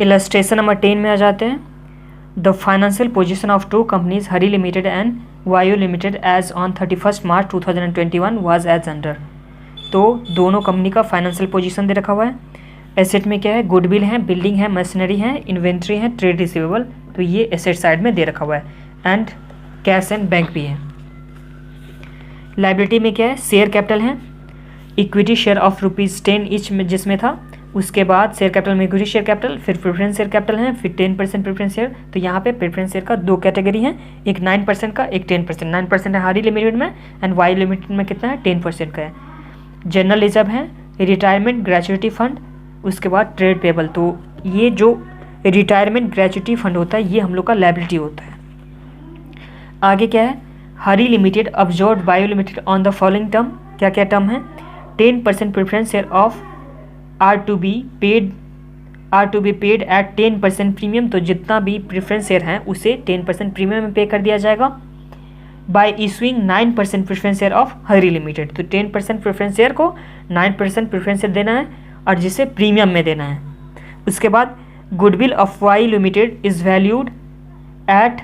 Illustration number 10 में आ जाते हैं। The financial position of two companies Hari limited and Vayu limited as on 31 March 2021 was as under. तो दोनों कंपनी का फाइनेंशियल पोजीशन दे रखा हुआ है। एसेट में क्या है, गुडविल है, बिल्डिंग है, मशीनरी है, इन्वेंट्री है, ट्रेड रिसीवेबल, तो ये एसेट साइड में दे रखा हुआ है, एंड कैश एंड बैंक भी है। लाइबिलिटी में क्या है, शेयर कैपिटल है, इक्विटी शेयर ऑफ ₹10 ईच में जिसमें था, उसके बाद शेयर कैपिटल में इक्विटी शेयर कैपिटल, फिर प्रेफरेंस शेयर कैपिटल है, फिर 10% प्रेफरेंस शेयर। तो यहाँ पे प्रेफरेंस शेयर का 2 कैटेगरी है, एक 9% का, एक 10%। 9% है हरी लिमिटेड में एंड वाई लिमिटेड में कितना है, 10% का है। जनरल रिजर्व है, रिटायरमेंट ग्रेचुइटी फंड, उसके बाद ट्रेड पेबल। तो ये जो रिटायरमेंट ग्रेचुइटी फंड होता है ये हम लोग का लायबिलिटी होता है। आगे क्या है, Hari limited absorb Vayu limited on the following term. क्या क्या टर्म है, 10% preference share of are to be paid at 10% premium. तो जितना भी प्रेफरेंस शेयर है उसे 10% प्रीमियम में पे कर दिया जाएगा। Bye issuing 9% preference share of Hari limited. तो 10% प्रेफरेंस शेयर को 9% प्रेफरेंस शेयर देना है और जिसे प्रीमियम में देना है। उसके बाद goodwill of Y limited is valued at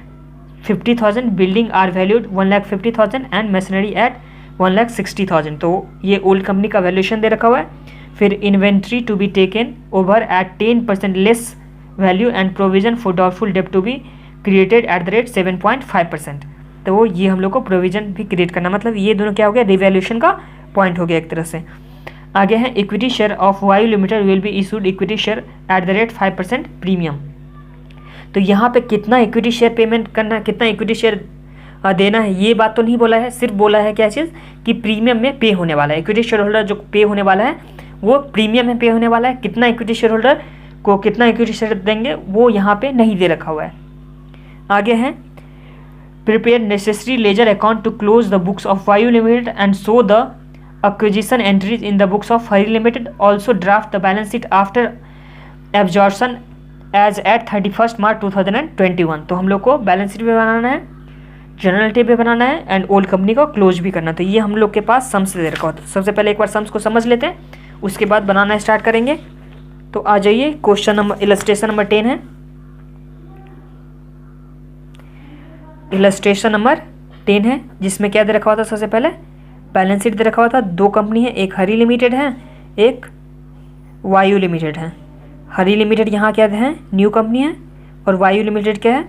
50,000, building are valued 1,50,000 and machinery at 1,60,000। तो ये ओल्ड कंपनी का वैल्यूएशन दे रखा हुआ है। फिर inventory to be taken over at 10% less value and provision for doubtful डेब्ट to be created at the rate 7.5%। तो ये हम लोग को प्रोविजन भी क्रिएट करना, मतलब ये दोनों क्या हो गया, रिवैल्यूएशन का पॉइंट हो गया एक तरह से। आगे है equity share of Vayu limited will be issued equity share eight the rate 5% premium. तो यहाँ पे कितना इक्विटी शेयर पेमेंट करना है, कितना इक्विटी शेयर देना है, ये बात तो नहीं बोला है, सिर्फ बोला है क्या चीज़ कि प्रीमियम में पे होने वाला है। इक्विटी शेयर होल्डर जो पे होने वाला है वो प्रीमियम में पे होने वाला है। कितना इक्विटी शेयर होल्डर को कितना इक्विटी शेयर देंगे वो यहाँ पे नहीं दे रखा हुआ है। आगे है prepare necessary ledger account to close the books of Vayu limited and show the acquisition entries in the books of Hari Limited. Also draft the balance sheet after absorption as at 31st March 2021। तो हम लोग को balance sheet भी बनाना है, general tape भी बनाना है and old company को close भी करना। तो ये हम लोग के पास सम्स दे रखा होता है। सबसे पहले एक बार सम्स को समझ लेते हैं, उसके बाद बनाना स्टार्ट करेंगे। तो आ जाइए, क्वेश्चन नंबर इलस्ट्रेशन नंबर 10 है। इलस्ट्रेशन नंबर 10 है जिसमें क्या दे रखा हुआ था, सबसे पहले बैलेंस शीट दे रखा हुआ था। 2 कंपनी है, एक हरी लिमिटेड है, एक वायु लिमिटेड है। हरी लिमिटेड यहाँ क्या है, न्यू कंपनी है, और वायु लिमिटेड क्या है,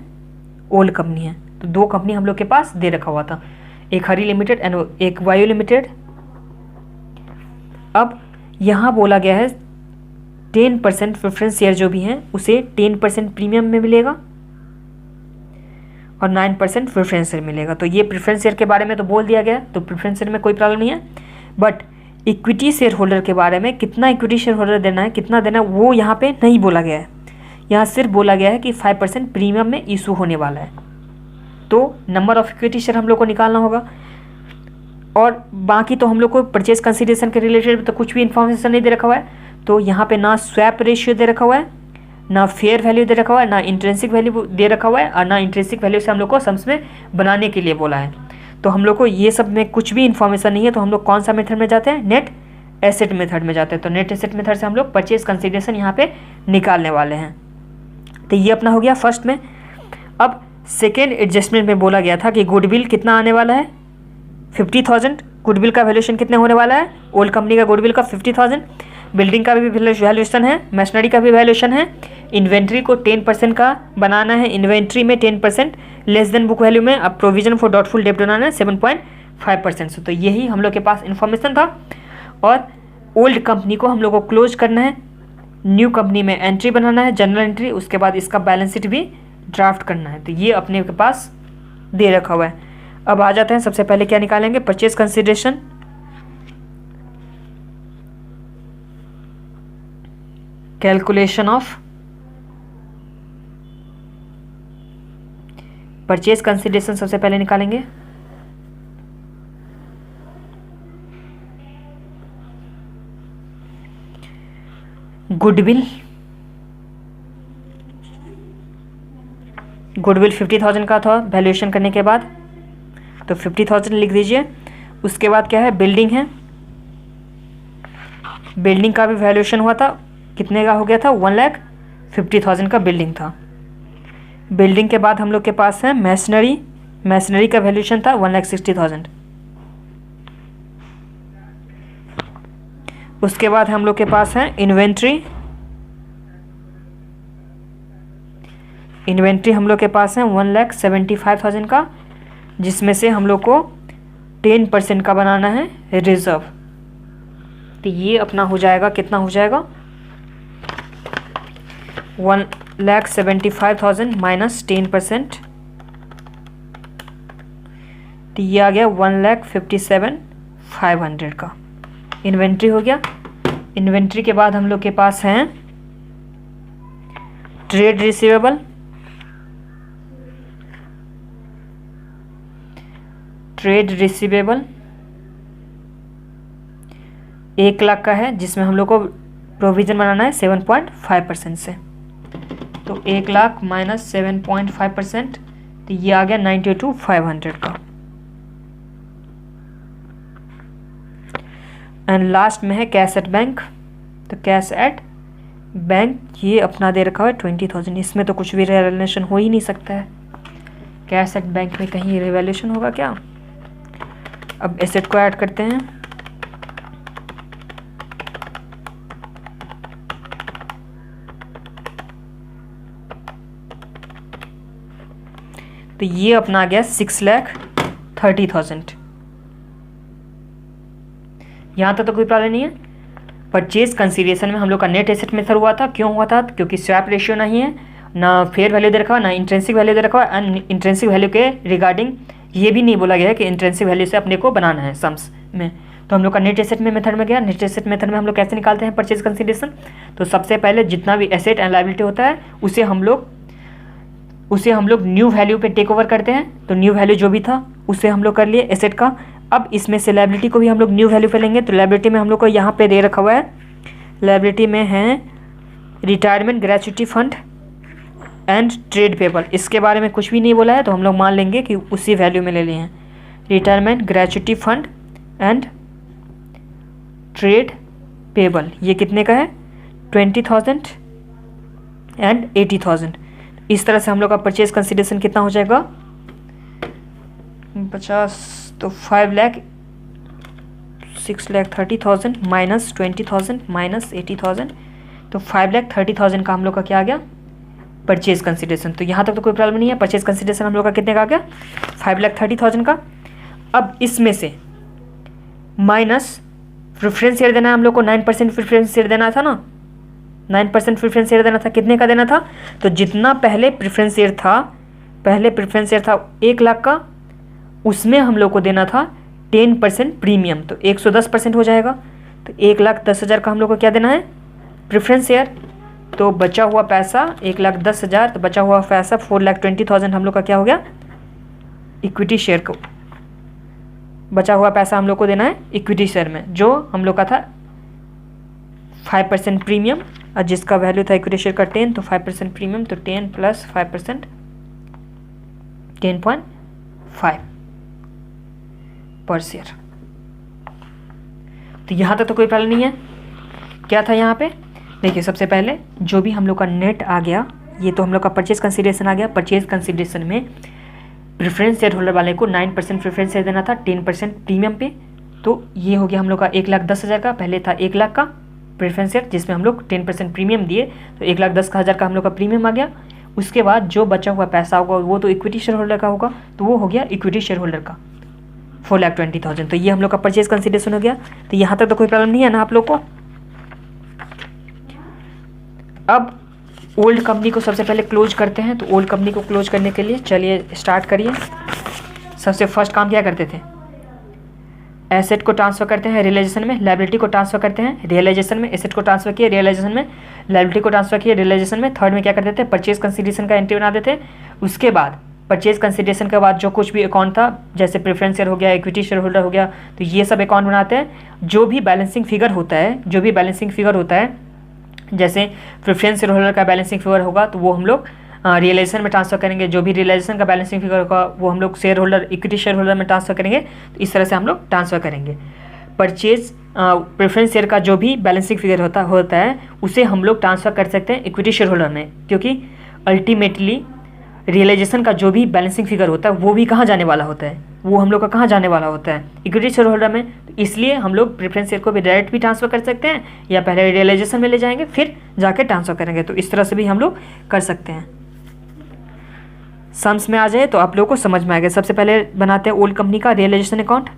ओल्ड कंपनी है। तो 2 कंपनी हम लोग के पास दे रखा हुआ था, एक हरी लिमिटेड एंड एक वायु लिमिटेड। अब यहाँ बोला गया है 10% प्रेफरेंस शेयर जो भी हैं उसे 10% प्रीमियम में मिलेगा और 9% प्रेफरेंस शेयर मिलेगा। तो ये प्रेफरेंस शेयर के बारे में तो बोल दिया गया, तो प्रेफरेंस शेयर में कोई प्रॉब्लम नहीं है। बट इक्विटी शेयर होल्डर के बारे में कितना इक्विटी शेयर होल्डर देना है, कितना देना है, वो यहाँ पे नहीं बोला गया है। यहाँ सिर्फ बोला गया है कि 5% प्रीमियम में इशू होने वाला है। तो नंबर ऑफ इक्विटी शेयर हम लोग को निकालना होगा, और बाकी तो हम लोग को परचेज कंसिडरेशन के रिलेटेड तो कुछ भी इन्फॉर्मेशन नहीं दे रखा हुआ है। तो यहाँ पे ना स्वैप रेशियो दे रखा हुआ है, ना फेयर वैल्यू दे रखा हुआ है, ना इंट्रिंसिक वैल्यू दे रखा हुआ है, और ना इंट्रिंसिक वैल्यू से हम लोग को सम्स में बनाने के लिए बोला है। तो हम लोग को ये सब में कुछ भी इन्फॉर्मेशन नहीं है, तो हम लोग कौन सा मेथड में जाते हैं, नेट एसेट मेथड में जाते हैं। तो नेट एसेट मेथड से हम लोग परचेज कंसिडरेशन यहाँ पे निकालने वाले हैं। तो ये अपना हो गया फर्स्ट में। अब सेकेंड एडजस्टमेंट में बोला गया था कि गुडविल कितना आने वाला है, 50,000। गुडविल का वैल्यूएशन कितने होने वाला है, ओल्ड कंपनी का गुडविल का 50,000। बिल्डिंग का भी वैल्यूएशन है, मशीनरी का भी वैल्यूएशन है। इन्वेंट्री को 10% का बनाना है, इन्वेंट्री में 10% लेस देन बुक वैल्यू में। अब प्रोविजन फॉर डाउटफुल डेब्ट बनाना है 7.5% से। तो यही हम लोग के पास इन्फॉर्मेशन था, और ओल्ड कंपनी को हम लोग को क्लोज करना है, न्यू कंपनी में एंट्री बनाना है, जनरल एंट्री, उसके बाद इसका बैलेंस शीट भी ड्राफ्ट करना है। तो ये अपने के पास दे रखा हुआ है। अब आ जाते हैं, सबसे पहले क्या निकालेंगे, purchase consideration. Calculation of purchase consideration सबसे पहले निकालेंगे। गुडविल 50,000 का था वैल्यूएशन करने के बाद, तो 50,000 लिख दीजिए। उसके बाद क्या है, बिल्डिंग है, बिल्डिंग का भी वैल्यूएशन हुआ था, कितने का हो गया था, 50,000 का बिल्डिंग था। बिल्डिंग के बाद हम लोग के पास है मैशनरी का वैल्यूएशन था 1,60,000। उसके बाद हम लोग के पास है इन्वेंट्री हम लोग के पास है 1,75,000 का, जिसमें से हम लोग को 10% का बनाना है रिजर्व। तो ये अपना हो जाएगा, कितना हो जाएगा, 1,75,000 माइनस 10%, तो ये आ गया 1,57,500 का इन्वेंट्री हो गया। इन्वेंट्री के बाद हम लोग के पास हैं ट्रेड रिसीवेबल। ट्रेड रिसीवेबल 1,00,000 का है, जिसमें हम लोग को प्रोविज़न बनाना है 7.5% से। तो 1,00,000 माइनस 7.5%, तो ये आ गया 92,500 का। एंड लास्ट में है कैश एट बैंक। तो कैश एट बैंक ये अपना दे रखा है 20,000। इसमें तो कुछ भी रिवैल्यूएशन हो ही नहीं सकता है। कैश एट बैंक में कहीं रिवैल्यूएशन होगा क्या? अब एसेट को ऐड करते हैं। तो ये अपना आ गया 6,30,000। यहाँ तक तो कोई प्रॉब्लम नहीं है। परचेज कंसीडरेशन में हम लोग का नेट एसेट मेथड हुआ था। क्यों हुआ था? क्योंकि स्वैप रेशियो नहीं है, ना फेयर वैल्यू दे रखा है, ना इंट्रेंसिक वैल्यू दे रखा है। एंड इंट्रेंसिक वैल्यू के रिगार्डिंग ये भी नहीं बोला गया है कि इंट्रेंसिक वैल्यू से अपने को बनाना है सम्स में। तो हम लोग का नेट एसेट में मेथड में गया। नेट एसेट मेथड में हम लोग कैसे निकालते हैं परचेज कंसीडरेशन? तो सबसे पहले जितना भी एसेट एंड लायबिलिटी होता है उसे हम लोग न्यू वैल्यू पे टेक ओवर करते हैं। तो न्यू वैल्यू जो भी था उसे हम लोग कर लिए एसेट का। अब इसमें से लायबिलिटी को भी हम लोग न्यू वैल्यू पे लेंगे। तो लायबिलिटी में हम लोग को यहाँ पे दे रखा हुआ है, लायबिलिटी में है retirement gratuity fund and trade payable. इसके बारे में कुछ भी नहीं बोला है, तो हम लोग मान लेंगे कि उसी वैल्यू में ले लिए हैं। Retirement gratuity fund and trade payable ये कितने का है? 20,000 एंड 80,000। इस तरह से हम लोग का परचेज कंसीडरेशन कितना हो जाएगा? 50, तो 6,30,000 माइनस 20,000 माइनस 80,000, तो 5,30,000 का हम लोग का क्या आ गया? Purchase consideration. तो यहाँ तक तो कोई प्रॉब्लम नहीं है। परचेज कंसीडरेशन हम लोग का कितने का आ गया? 5,30,000 का। अब इसमें से माइनस प्रेफरेंस शेयर देना है हम लोग को। 9% प्रेफरेंस शेयर देना था ना, 9% प्रेफरेंस शेयर देना था। कितने का देना था? तो जितना पहले प्रेफरेंस शेयर था 1,00,000 का, उसमें हम लोग को देना था 10% प्रीमियम, तो 110% हो जाएगा। तो 1,10,000 का हम लोग को क्या देना है? Preference share. तो बचा हुआ पैसा 1,10,000, तो बचा हुआ पैसा 4,20,000 हम लोग का क्या हो गया? इक्विटी शेयर को बचा हुआ पैसा हम लोग को देना है इक्विटी शेयर में, जो हम लोग का था 5% प्रीमियम, और जिसका वैल्यू था इक्विटी शेयर का 10, तो 5% प्रीमियम, तो 10 प्लस 5% 10.5 पर शेयर। तो यहाँ तक तो कोई प्रॉब्लम नहीं है। क्या था यहाँ पे? देखिए, सबसे पहले जो भी हम लोग का नेट आ गया, ये तो हम लोग का परचेज कंसीडरेशन आ गया। परचेज कंसीडरेशन में प्रेफरेंस शेयर होल्डर वाले को 9% प्रेफरेंस शेयर देना था 10% प्रीमियम पे। तो ये हो गया हम लोग का 1,10,000 का। पहले था 1,00,000 का प्रेफरेंस शेयर, जिसमें हम लोग 10% प्रीमियम दिए, तो 1,10,000 का हम लोग का प्रीमियम आ गया। उसके बाद जो बचा हुआ पैसा होगा वो तो इक्विटी शेयर होल्डर का होगा, तो वो हो गया इक्विटी शेयर होल्डर का 4,20,000। तो ये हम लोग का परचेज कंसीडरेशन हो गया। तो यहाँ तक तो कोई प्रॉब्लम नहीं है ना आप लोग को। अब ओल्ड कंपनी को सबसे पहले क्लोज करते हैं। तो ओल्ड कंपनी को क्लोज करने के लिए चलिए स्टार्ट करिए। सबसे फर्स्ट काम क्या करते थे? एसेट को ट्रांसफर करते हैं रियलाइजेशन में, लायबिलिटी को ट्रांसफर करते हैं रियलाइजेशन में। एसेट को ट्रांसफर किए रियलाइजेशन में, लायबिलिटी को ट्रांसफर किए रियलाइजेशन में। थर्ड में क्या करते थे? परचेज कंसीडरेशन का एंट्री बना देते। उसके बाद परचेज कंसीडरेशन के बाद जो कुछ भी अकाउंट था, जैसे प्रेफरेंस शेयर हो गया, इक्विटी शेयर होल्डर हो गया, तो ये सब अकाउंट बनाते हैं। जो भी बैलेंसिंग फिगर होता है, जैसे प्रेफरेंस शेयर होल्डर का बैलेंसिंग फिगर होगा तो वो हम लोग रियलाइजेशन में ट्रांसफर करेंगे। जो भी रियलाइजेशन का बैलेंसिंग फिगर होगा वो हम लोग share holder, equity share holder में ट्रांसफर करेंगे। तो इस तरह से हम लोग ट्रांसफर करेंगे। परचेज प्रेफरेंस शेयर का जो भी बैलेंसिंग फिगर होता है उसे हम लोग ट्रांसफ़र कर सकते हैं इक्विटी शेयर होल्डर में, क्योंकि अल्टीमेटली रियलाइजेशन का जो भी बैलेंसिंग फिगर होता है वो भी कहाँ जाने वाला होता है, वो हम लोग का कहाँ जाने वाला होता है, इक्विटी शेयर होल्डर में। तो इसलिए हम लोग प्रेफरेंस शेयर को भी डायरेक्ट भी ट्रांसफ़र कर सकते हैं या पहले रियलाइजेशन में ले जाएंगे फिर जाके ट्रांसफ़र करेंगे। तो इस तरह से भी हम लोग कर सकते हैं। सम्स में आ जाए तो आप लोगों को समझ में आएगा। सबसे पहले बनाते हैं ओल्ड कंपनी का रियलाइजेशन अकाउंट।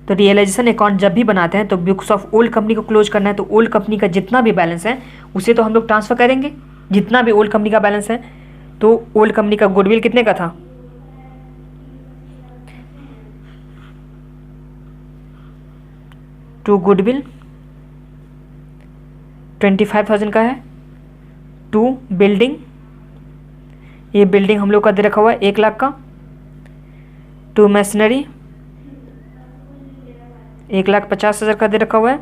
तो रियलाइजेशन अकाउंट जब भी बनाते हैं तो बुक्स ऑफ ओल्ड कंपनी को क्लोज करना है। तो ओल्ड कंपनी का जितना भी बैलेंस है उसे तो हम लोग ट्रांसफ़र करेंगे, जितना भी ओल्ड कंपनी का बैलेंस है। तो ओल्ड कंपनी का गुडविल कितने का था, टू गुडविल 25,000 का है। टू बिल्डिंग, ये बिल्डिंग हम लोग का दे रखा हुआ है 1 लाख का। टू मशीनरी 1,50,000 का दे रखा हुआ है।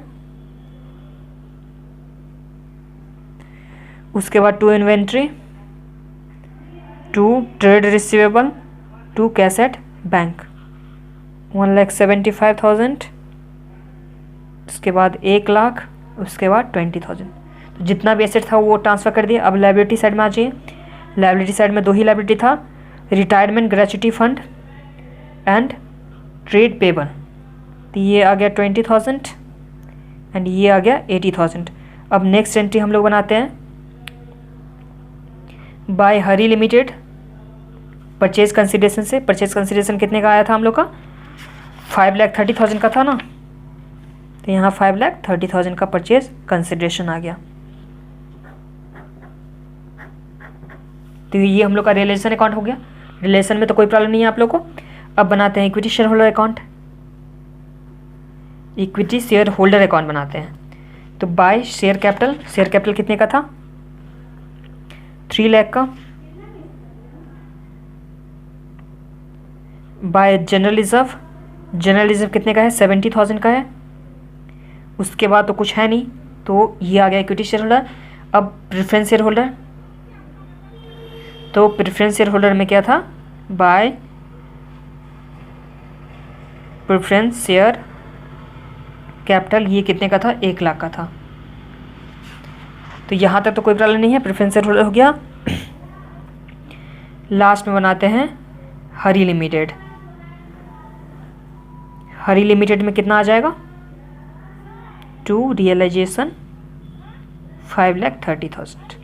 उसके बाद to inventory, to trade receivable, to cash at bank 1,75,000। उसके बाद 1 लाख, उसके बाद 20,000। तो जितना भी एसेट था वो ट्रांसफ़र कर दिया। अब लायबिलिटी साइड में आ जाइए। लायबिलिटी साइड में 2 ही लायबिलिटी था, retirement gratuity fund and trade payable. तो ये आ गया 20,000 एंड ये आ गया 80,000। अब नेक्स्ट एंट्री हम लोग बनाते हैं बाय हरी लिमिटेड परचेज कंसिडरेशन से। परचेज कंसिडरेशन कितने का आया था हम लोग का, 5,30,000 का था ना। तो यहाँ 5,30,000 का परचेज कंसिडरेशन आ गया। तो ये हम लोग का रिलेशन अकाउंट हो गया। रिलेशन में तो कोई प्रॉब्लम नहीं है आप लोग को। अब बनाते हैं equity share holder account. Equity share holder account बनाते हैं। तो by share capital, share capital कितने का था, 3 लाख का। By general reserve, general reserve कितने का है, 70,000 का है। उसके बाद तो कुछ है नहीं, तो ये आ गया इक्विटी शेयर होल्डर। अब प्रेफरेंस शेयर होल्डर, तो प्रेफरेंस शेयर होल्डर में क्या था, बाय प्रेफरेंस शेयर कैपिटल, ये कितने का था, 1 लाख का था। तो यहाँ तक तो कोई प्रॉब्लम नहीं है, प्रेफरेंस शेयर होल्डर हो गया। लास्ट में बनाते हैं हरी लिमिटेड। हरी लिमिटेड में कितना आ जाएगा, टू रियलाइजेशन 5,30,000।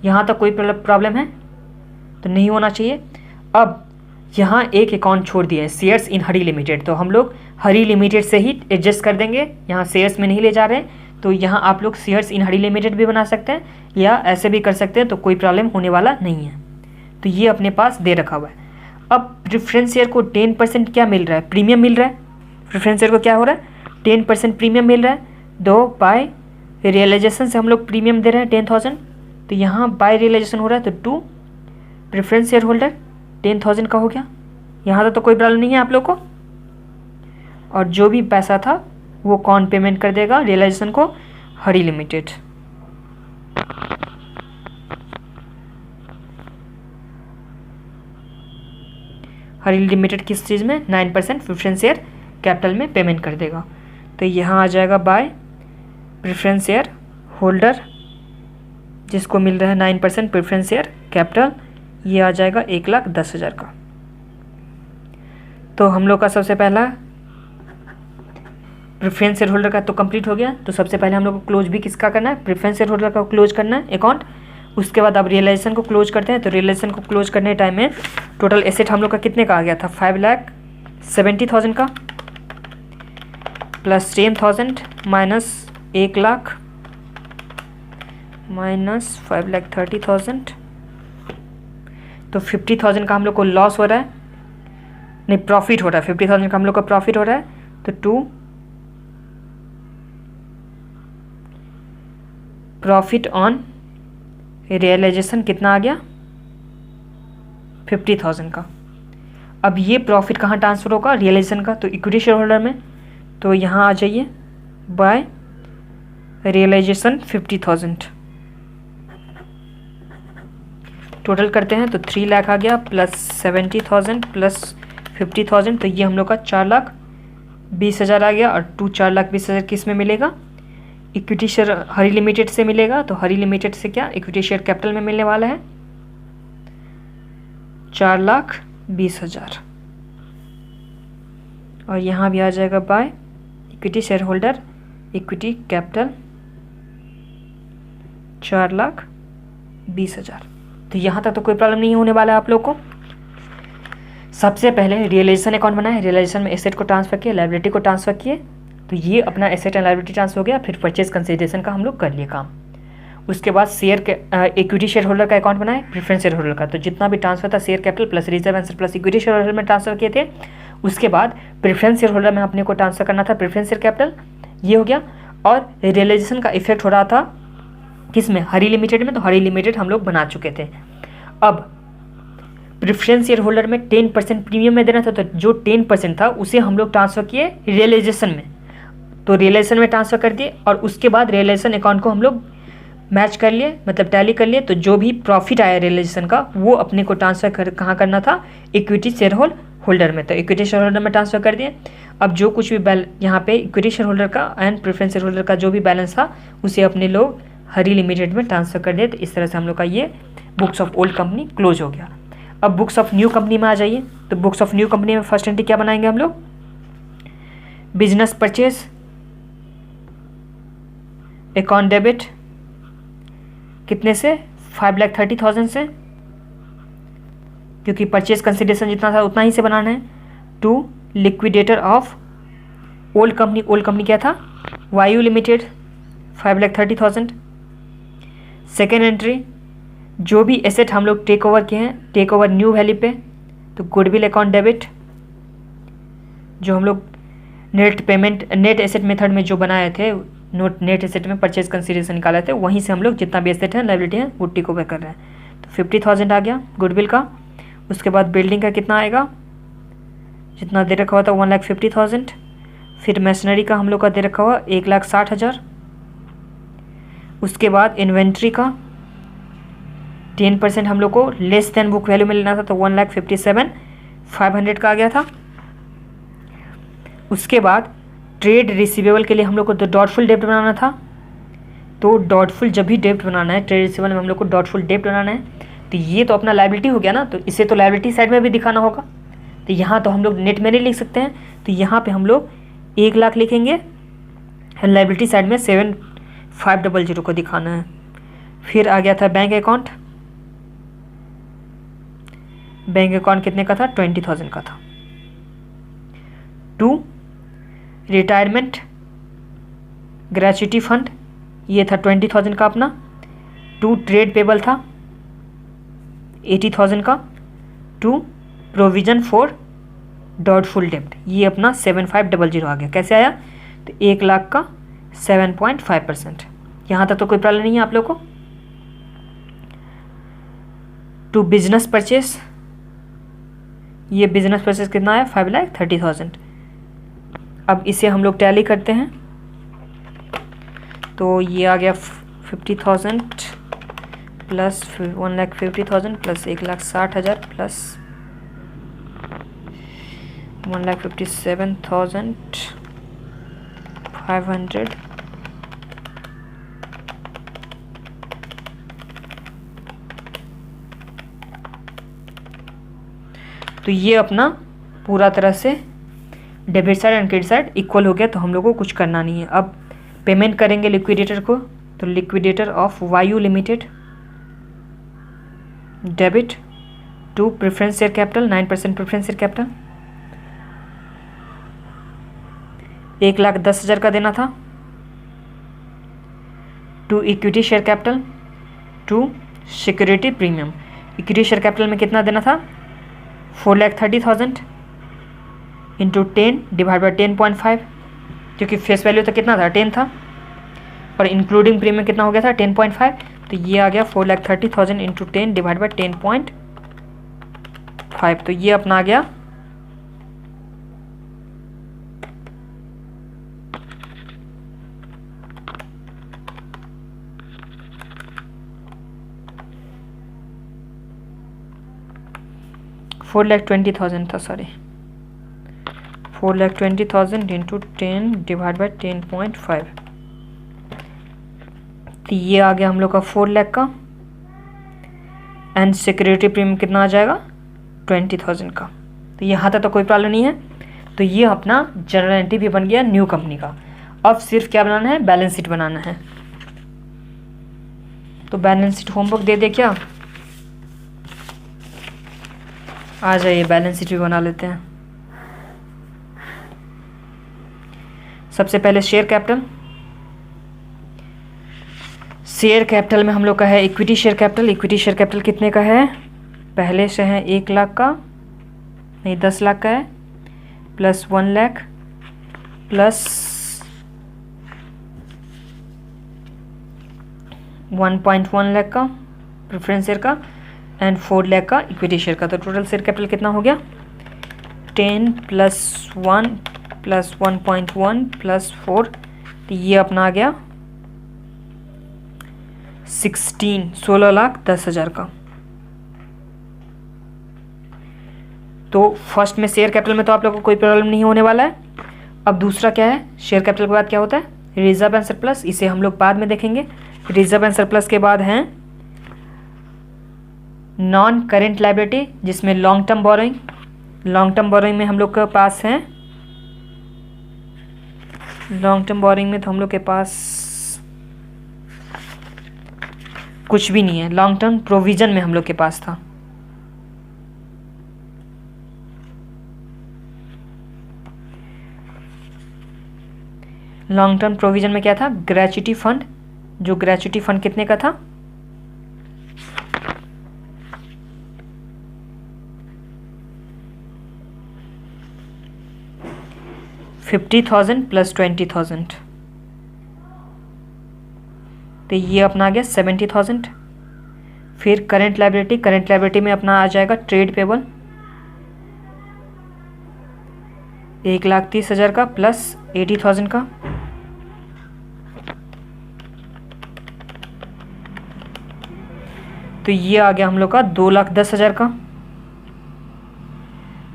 यहाँ तक कोई प्रॉब्लम है तो नहीं होना चाहिए। अब यहाँ एक अकाउंट छोड़ दिया है, शेयर्स इन हरी लिमिटेड। तो हम लोग हरी लिमिटेड से ही एडजस्ट कर देंगे, यहाँ शेयर्स में नहीं ले जा रहे हैं। तो यहाँ आप लोग शेयर्स इन हरी लिमिटेड भी बना सकते हैं या ऐसे भी कर सकते हैं, तो कोई प्रॉब्लम होने वाला नहीं है। तो ये अपने पास दे रखा हुआ है। अब प्रेफरेंस शेयर को 10% क्या मिल रहा है, प्रीमियम मिल रहा है। प्रेफरेंस शेयर को क्या हो रहा है, 10% प्रीमियम मिल रहा है। दो बाय रियलाइजेशन से हम लोग प्रीमियम दे रहे हैं 10,000। तो यहाँ बाय रियलाइजेशन हो रहा है, तो टू प्रेफरेंस शेयर होल्डर 10,000 का हो गया। यहाँ तो कोई प्रॉब्लम नहीं है आप लोग को। और जो भी पैसा था वो कौन पेमेंट कर देगा, रियलाइजेशन को, हरी लिमिटेड। हरी लिमिटेड किस चीज़ में, 9% प्रेफरेंस शेयर कैपिटल में पेमेंट कर देगा। तो यहाँ आ जाएगा बाय प्रेफरेंस शेयर होल्डर जिसको मिल रहा है 9% प्रेफरेंस शेयर कैपिटल, ये आ जाएगा 1,10,000 का। तो हम लोग का सबसे पहला प्रेफरेंस शेयर होल्डर का तो कंप्लीट हो गया। तो सबसे पहले हम लोग को क्लोज भी किसका करना है, प्रेफरेंस शेयर होल्डर का क्लोज करना है अकाउंट। उसके बाद अब रियलाइजेशन को क्लोज करते हैं। तो रियलाइजेशन को क्लोज करने टाइम में टोटल एसेट हम लोग का कितने का आ गया था, 5,70,000 का, प्लस 10,000 माइनस 1 लाख माइनस 5,30,000। तो 50,000 का हम लोग को लॉस हो रहा है, नहीं प्रॉफिट हो रहा है। 50,000 का हम लोग का प्रॉफिट हो रहा है। तो टू प्रॉफिट ऑन रियलाइजेशन कितना आ गया, 50,000 का। अब ये प्रॉफिट कहाँ ट्रांसफ़र होगा, रियलाइजेशन का, तो इक्विटी शेयर होल्डर में। तो यहाँ आ जाइए बाय रियलाइजेशन 50,000 टोटल करते हैं। तो 3 लाख आ गया, प्लस 70,000 प्लस 50,000, तो ये हम लोग का 4,20,000 आ गया। और 4,20,000 किस में मिलेगा? इक्विटी शेयर हरी लिमिटेड से मिलेगा। तो हरी लिमिटेड से क्या इक्विटी शेयर कैपिटल में मिलने वाला है 4,20,000। और यहाँ भी आ जाएगा by equity share holder equity capital 4,20,000। तो यहाँ तक तो कोई प्रॉब्लम नहीं होने वाला है आप लोग को। सबसे पहले रियलाइजेशन अकाउंट बनाए, रियलाइजेशन में एसेट को ट्रांसफर किए, लायबिलिटी को ट्रांसफर किए, तो ये अपना एसेट एंड लायबिलिटी ट्रांसफर हो गया। फिर परचेज कंसिडरेशन का हम लोग कर लिए काम। उसके बाद शेयर के इक्विटी शेयर होल्डर का अकाउंट बनाए, प्रेफरेंस शेयर होल्डर का, तो जितना भी ट्रांसफर था share capital plus reserve and plus equity share holder में ट्रांसफर किए थे। उसके बाद प्रेफरेंस शेयर होल्डर में अपने को ट्रांसफर करना था प्रेफरेंस शेयर कैपिटल, ये हो गया। और रियलाइजेशन का इफेक्ट हो रहा था किस में? हरी लिमिटेड में। तो हरी लिमिटेड हम लोग बना चुके थे। अब प्रेफरेंस शेयर होल्डर में 10% प्रीमियम में देना था, तो जो 10% था उसे हम लोग ट्रांसफर किए रियलाइजेशन में। तो रियलाइजेशन में ट्रांसफर कर दिए और उसके बाद रियलाइजेशन अकाउंट को हम लोग मैच कर लिए, मतलब टैली कर लिए। तो जो भी प्रॉफिट आया रियलाइजेशन का वो अपने को ट्रांसफर कहाँ करना था? इक्विटी शेयर होल्डर में। तो इक्विटी शेयर होल्डर में ट्रांसफर कर दिए। अब जो कुछ भी यहाँ पे इक्विटी शेयर होल्डर का एंड प्रेफरेंस शेयर होल्डर का जो भी बैलेंस था उसे अपने लोग हरी लिमिटेड में ट्रांसफर कर दिए। तो इस तरह से हम लोग का ये books of old company close हो गया। अब बुक्स ऑफ न्यू कंपनी में आ जाइए। तो बुक्स ऑफ न्यू कंपनी में फर्स्ट एंट्री क्या बनाएंगे हम लोग? बिजनेस परचेज अकाउंट डेबिट कितने से? 5,30,000 से, क्योंकि परचेज कंसिडरेशन जितना था उतना ही से बनाना है। To liquidator of old company, old company क्या था? वायु लिमिटेड 5,30,000। सेकेंड एंट्री जो भी एसेट हम लोग टेक ओवर किए हैं, टेक ओवर न्यू वैल्यू पे, तो गुडविल अकाउंट डेबिट जो हम लोग net payment net asset method में जो बनाए थे, नेट एसेट में परचेज कंसिडरेशन निकाले थे, वहीं से हम लोग जितना भी एसेट है लायबिलिटी है वो टेक ओवर कर रहे हैं। तो 50,000 आ गया गुडविल का। उसके बाद बिल्डिंग का कितना आएगा? जितना दे रखा हुआ था 1,50,000। फिर मशीनरी का हम लोग का दे रखा हुआ 1,60,000। उसके बाद इन्वेंट्री का 10% हम लोग को लेस देन बुक वैल्यू में लेना था, तो 1,57,500 का आ गया था। उसके बाद ट्रेड रिसीवेबल के लिए हम लोग को तो डॉटफुल डेब्ट बनाना था। तो डॉटफुल जब भी डेब्ट बनाना है, ट्रेड रिसीवेबल में हम लोग को डॉटफुल डेब्ट बनाना है। तो ये तो अपना लायबिलिटी हो गया ना, तो इसे तो लायबिलिटी साइड में भी दिखाना होगा। तो यहाँ तो हम लोग नेट में नहीं लिख सकते हैं, तो यहाँ पे हम लोग 1,00,000 लिखेंगे, लायबिलिटी साइड में 7,500 को दिखाना है। फिर आ गया था बैंक अकाउंट। बैंक अकाउंट कितने का था? 20,000 का था। टू रिटायरमेंट ग्रेच्युटी फंड ये था 20,000 का अपना। टू ट्रेड पेबल था 80,000 का। टू प्रोविजन फॉर डॉटफुल डेब्ट ये अपना 7,500 आ गया। कैसे आया? तो 1,00,000 का 7.5%। यहाँ तक तो कोई प्रॉब्लम नहीं है आप लोग को। टू बिजनेस परचेस ये बिजनेस परचेस कितना है? 5,30,000। अब इसे हम लोग टैली करते हैं, तो ये आ गया 50,000 प्लस 1,50,000 प्लस 1,60,000 प्लस 1,57,500 तो ये अपना पूरा तरह से debit side and credit side equal हो गया। तो हम लोग को कुछ करना नहीं है। अब पेमेंट करेंगे लिक्विडेटर को, तो liquidator of Vayu limited debit to preference share capital 9% preference share capital 1,10,000 का देना था। To equity share capital to security premium equity share capital में कितना देना था? 4,30,000 इंटू 10 डिवाइड बाई 10.5, क्योंकि फेस वैल्यू तो कितना था? 10 था, और इंक्लूडिंग प्रीमियम कितना हो गया था? 10.5। तो ये आ गया 4,30,000 इंटू 10 डिवाइड बाई 10.5। तो ये अपना आ गया 4,20,000 था, सॉरी 4,20,000 इंटू 10 डिवाइड बाई 10.5, तो ये आ गया हम लोग का 4 लाख का। एंड सिक्योरिटी प्रीमियम कितना आ जाएगा 20,000 का। तो यहाँ तक तो कोई प्रॉब्लम नहीं है। तो ये अपना जनरल एंट्री भी बन गया न्यू कंपनी का। अब सिर्फ क्या बनाना है, बैलेंस शीट बनाना है। तो बैलेंस शीट होमवर्क दे दे क्या, आ जाइए बैलेंस शीट भी बना लेते हैं। सबसे पहले शेयर कैपिटल। शेयर कैपिटल में हम लोग का है equity share capital. Equity share capital कितने का है, पहले से है 1 लाख का, नहीं 10 लाख का है, प्लस 1 लाख प्लस 1.1 लाख का प्रेफरेंस शेयर का एंड 4 लाख का इक्विटी शेयर का। तो टोटल शेयर कैपिटल कितना हो गया 10 प्लस 1 प्लस 1.1 प्लस 4, तो ये अपना आ गया 16,10,000 का। तो फर्स्ट में शेयर कैपिटल में तो आप लोगों को कोई प्रॉब्लम नहीं होने वाला है। अब दूसरा क्या है, शेयर कैपिटल के बाद क्या होता है रिजर्व एंड सरप्लस, इसे हम लोग बाद में देखेंगे। रिजर्व एंड सरप्लस के बाद हैं नॉन करेंट लायबिलिटी, जिसमें long term borrowing. Long term borrowing में हम लोग के पास है, लॉन्ग टर्म बोरोइंग में तो हम लोग के पास कुछ भी नहीं है। लॉन्ग टर्म प्रोविजन में हम लोग के पास था, लॉन्ग टर्म प्रोविजन में क्या था ग्रेच्युटी फंड। जो ग्रेच्युटी फंड कितने का था 50,000 प्लस 20,000, तो ये अपना आ गया 70,000। फिर करेंट लायबिलिटी, करेंट लायबिलिटी में अपना आ जाएगा ट्रेड पेबल 1,30,000 का प्लस 80,000 का। तो ये आ गया हम लोग का 2,10,000 का।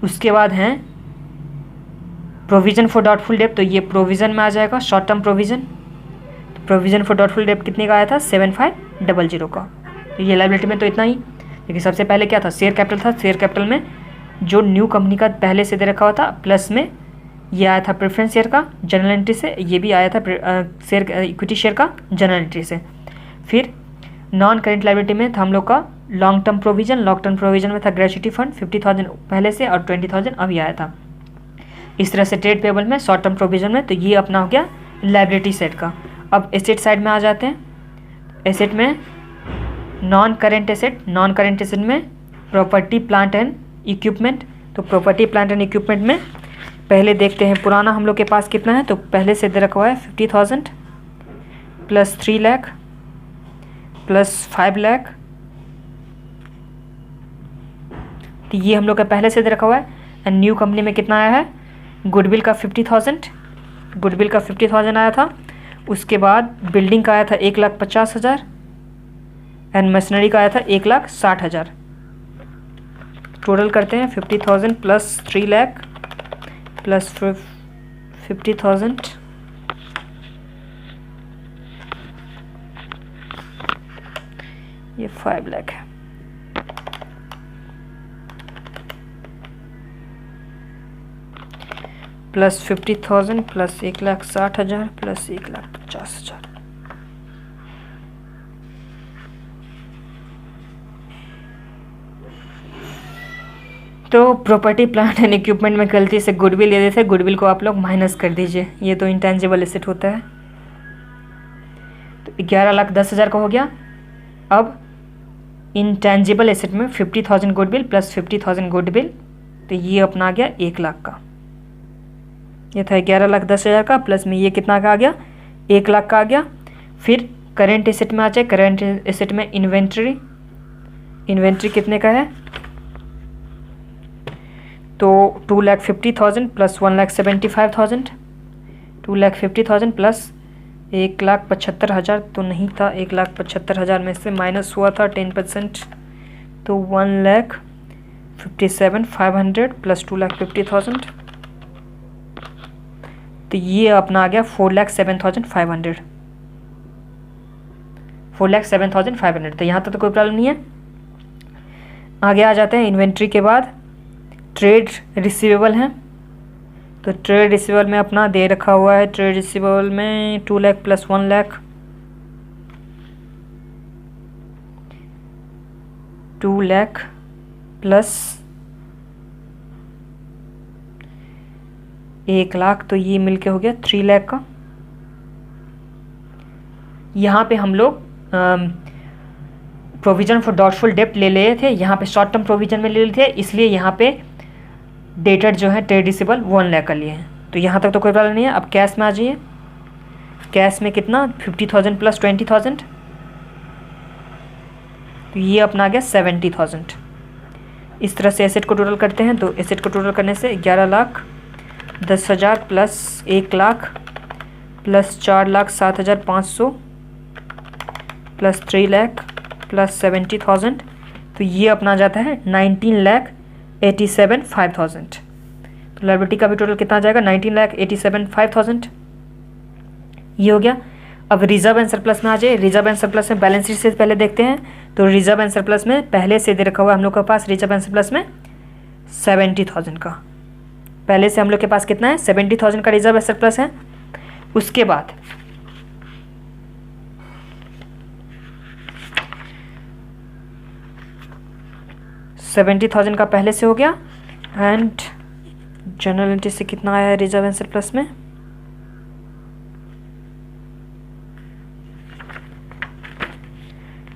उसके बाद हैं प्रोविजन फॉर डाउटफुल डेब्ट, तो ये प्रोविजन में आ जाएगा शॉर्ट टर्म प्रोविजन। तो प्रोविजन फॉर डाउटफुल डेब्ट कितने का आया था 7,500 का। तो ये लायबिलिटी में तो इतना ही। लेकिन सबसे पहले क्या था शेयर कैपिटल था, शेयर कैपिटल में जो न्यू कंपनी का पहले से दे रखा हुआ था, प्लस में ये आया था प्रेफरेंस शेयर का जनरल एंट्री से, ये भी आया था शेयर इक्विटी शेयर का जनरल एंट्री से। फिर नॉन करेंट लायबिलिटी में था हम लोग का long term provision. Long term provision में था ग्रेच्युटी फंड 50,000 पहले से और 20,000 अभी आया था। इस तरह से ट्रेड पेबल में शॉर्ट टर्म प्रोविजन में, तो ये अपना हो गया लायबिलिटी साइड का। अब एसेट साइड में आ जाते हैं। एसेट में non current asset, non current asset में प्रॉपर्टी प्लांट एंड इक्विपमेंट। तो प्रॉपर्टी प्लांट एंड इक्विपमेंट में पहले देखते हैं पुराना हम लोग के पास कितना है। तो पहले से दे रखा हुआ है 50,000 प्लस 3 लाख प्लस 5 लाख, तो ये हम लोग का पहले से दे रखा हुआ है। एंड न्यू कंपनी में कितना आया है गुडविल का 50,000, गुडविल का 50,000 आया था। उसके बाद बिल्डिंग का आया था 1,50,000 एंड मशीनरी का आया था 1,60,000। टोटल करते हैं 50,000 प्लस 3 लाख प्लस 50,000 ये 5 लाख है। Plus 50,000 plus 1,60,000 plus 1,50,000। तो प्रॉपर्टी प्लांट एंड इक्विपमेंट में गलती से गुडविल ले देते, गुडविल को आप लोग माइनस कर दीजिए, ये तो इंटेंजिबल एसेट होता है। तो 11,10,000 का हो गया। अब इंटेंजिबल एसेट में 50,000 गुडविल प्लस 50,000 गुडविल, तो ये अपना आ गया 1 लाख का। ये था 11,10,000 का, प्लस में ये कितना का आ गया 1 लाख का आ गया। फिर करेंट एसेट में आ जाए, करेंट एसेट में इन्वेंट्री, इन्वेंट्री कितने का है तो 2,50,000 प्लस 1,75,000, 2,50,000 प्लस 1,75,000 तो नहीं था, 1,75,000 में से माइनस हुआ था 10%, तो 1,57,500 प्लस 2,50,000 तो ये अपना आ गया 4,07,500, 4,07,500। तो यहाँ तक तो कोई प्रॉब्लम नहीं है। आगे आ जाते हैं इन्वेंट्री के बाद ट्रेड रिसीवेबल हैं। तो ट्रेड रिसीवेबल में अपना दे रखा हुआ है, ट्रेड रिसीवेबल में 2 लाख प्लस 1 लाख, 2 लाख प्लस 1 लाख, तो ये मिलके हो गया 3 लाख का। यहाँ पे हम लोग प्रोविजन फॉर डॉटफुल डेप्ट ले लिए थे, यहाँ पे शॉर्ट टर्म प्रोविजन में ले लिए थे, इसलिए यहाँ पे डेटेड जो है ट्रेड रिसीवेबल 1 लाख का लिए हैं। तो यहाँ तक तो कोई प्रॉब्लम नहीं है। अब कैश में आ जाइए। कैश में कितना 50,000 प्लस 20,000, तो ये अपना आ गया 70,000। इस तरह से एसेट को टोटल करते हैं। तो एसेट को टोटल करने से 11,10,000 plus 1 lakh plus 4,07,500 plus 3 lakh plus 70,000, तो ये अपना जाता है 19,87,500। तो लायबिलिटी का भी टोटल कितना आ जाएगा 19,87,500। ये हो गया। अब रिजर्व एंड सरप्लस में आ जाए। रिजर्व एंड सरप्लस में बैलेंस शीट से पहले देखते हैं। तो रिजर्व एंड सरप्लस में पहले से दे रखा हुआ है हम लोग के पास रिजर्व एंड सरप्लस में 70,000 का। पहले से हम लोग के पास कितना है 70,000 का रिजर्व एंड सरप्लस है। उसके बाद $70,000 का पहले से हो गया। एंड जनरल एंट्री से कितना आया है रिजर्व एंड सरप्लस में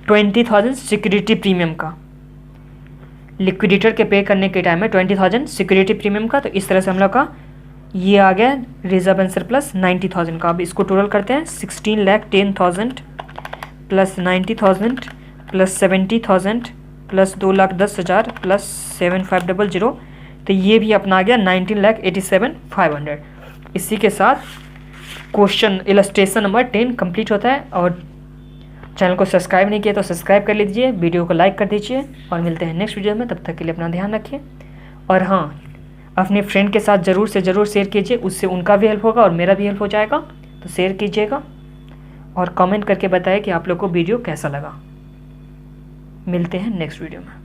20,000 सिक्योरिटी प्रीमियम का। लिक्विडेटर के पे करने के टाइम में 20,000 सिक्योरिटी प्रीमियम का। तो इस तरह से हम लोग का ये आ गया रिजर्व एंड सरप्लस 90,000 का। अब इसको टोटल करते हैं 16,10,000 प्लस 90,000 प्लस 70,000 प्लस 2,10,000 प्लस 7,500। तो ये भी अपना आ गया 19,87,500। इसी के साथ क्वेश्चन इलस्ट्रेशन नंबर 10 कंप्लीट होता है। और चैनल को सब्सक्राइब नहीं किया तो सब्सक्राइब कर लीजिए, वीडियो को लाइक कर दीजिए और मिलते हैं नेक्स्ट वीडियो में। तब तक के लिए अपना ध्यान रखिए। और हाँ, अपने फ्रेंड के साथ ज़रूर से ज़रूर शेयर कीजिए, उससे उनका भी हेल्प होगा और मेरा भी हेल्प हो जाएगा। तो शेयर कीजिएगा और कमेंट करके बताएं कि आप लोग को वीडियो कैसा लगा। मिलते हैं नेक्स्ट वीडियो में।